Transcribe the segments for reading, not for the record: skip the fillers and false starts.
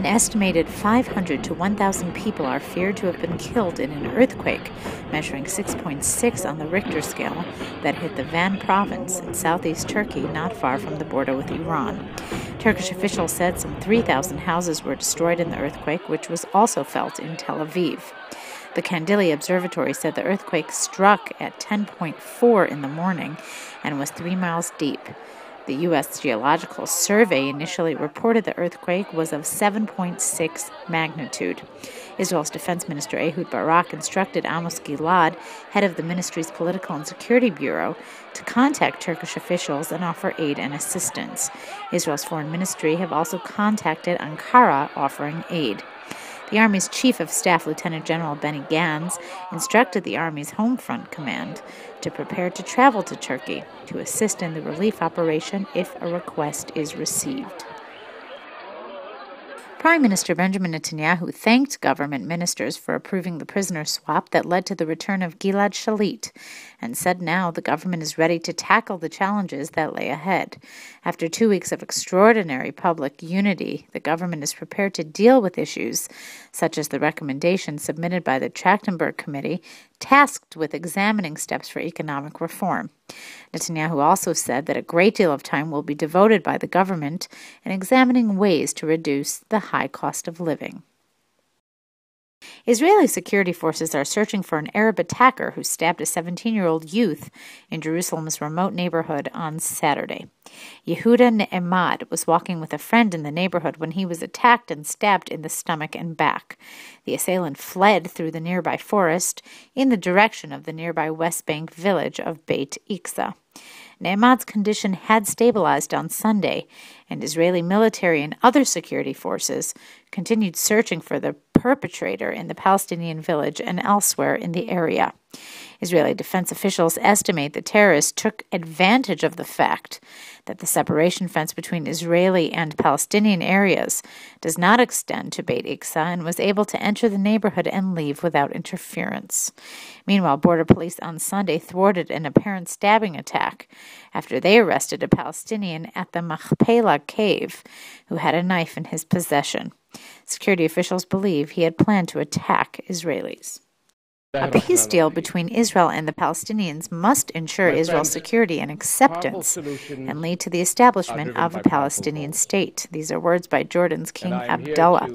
estimated 500 to 1,000 people are feared to have been killed in an earthquake measuring 6.6 on the Richter scale that hit the Van province in southeast Turkey, not far from the border with Iran. Turkish officials said some 3,000 houses were destroyed in the earthquake, which was also felt in Tel Aviv. The Kandili Observatory said the earthquake struck at 10.4 in the morning and was 3 miles deep. The U.S. Geological Survey initially reported the earthquake was of 7.6 magnitude. Israel's Defense Minister Ehud Barak instructed Amos Gilad, head of the ministry's Political and Security Bureau, to contact Turkish officials and offer aid and assistance. Israel's foreign ministry have also contacted Ankara, offering aid. The Army's Chief of Staff, Lieutenant General Benny Gantz, instructed the Army's Home Front Command to prepare to travel to Turkey to assist in the relief operation if a request is received. Prime Minister Benjamin Netanyahu thanked government ministers for approving the prisoner swap that led to the return of Gilad Shalit, and said now the government is ready to tackle the challenges that lay ahead. After 2 weeks of extraordinary public unity, the government is prepared to deal with issues such as the recommendations submitted by the Trachtenberg Committee, tasked with examining steps for economic reform. Netanyahu also said that a great deal of time will be devoted by the government in examining ways to reduce the high cost of living. Israeli security forces are searching for an Arab attacker who stabbed a 17-year-old youth in Jerusalem's remote neighborhood on Saturday. Yehuda Ne'emad was walking with a friend in the neighborhood when he was attacked and stabbed in the stomach and back. The assailant fled through the nearby forest in the direction of the nearby West Bank village of Beit Iksa. Ne'emad's condition had stabilized on Sunday, and Israeli military and other security forces continued searching for the perpetrator in the Palestinian village and elsewhere in the area. Israeli defense officials estimate the terrorists took advantage of the fact that the separation fence between Israeli and Palestinian areas does not extend to Beit Iksa and was able to enter the neighborhood and leave without interference. Meanwhile, border police on Sunday thwarted an apparent stabbing attack after they arrested a Palestinian at the Machpelah cave who had a knife in his possession. Security officials believe he had planned to attack Israelis. A peace deal between Israel and the Palestinians must ensure Israel's security and acceptance and lead to the establishment of a Palestinian state. These are words by Jordan's King Abdullah.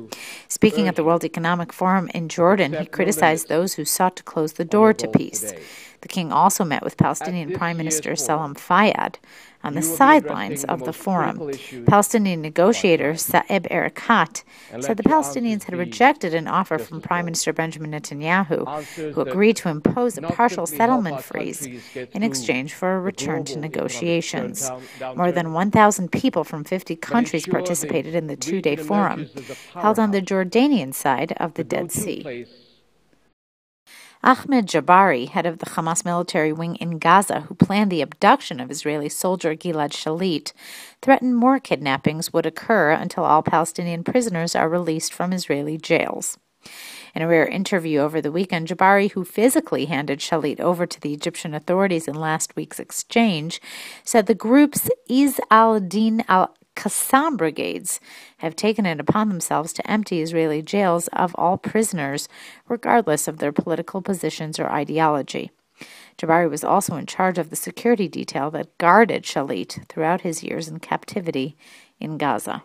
Speaking at the World Economic Forum in Jordan, he criticized those who sought to close the door to peace. The king also met with Palestinian Prime Minister Salam Fayyad on the sidelines of the forum. Palestinian negotiator Saeb Erekat said the Palestinians had rejected an offer from Prime Minister Benjamin Netanyahu, who agreed to impose a partial settlement freeze in exchange for a return to negotiations. More than 1,000 people from 50 countries participated in the two-day forum, held on the Jordanian side of the Dead Sea. Ahmed Jabari, head of the Hamas military wing in Gaza, who planned the abduction of Israeli soldier Gilad Shalit, threatened more kidnappings would occur until all Palestinian prisoners are released from Israeli jails. In a rare interview over the weekend, Jabari, who physically handed Shalit over to the Egyptian authorities in last week's exchange, said the group's Izz al-Din al-Qassam brigades have taken it upon themselves to empty Israeli jails of all prisoners, regardless of their political positions or ideology. Jabari was also in charge of the security detail that guarded Shalit throughout his years in captivity in Gaza.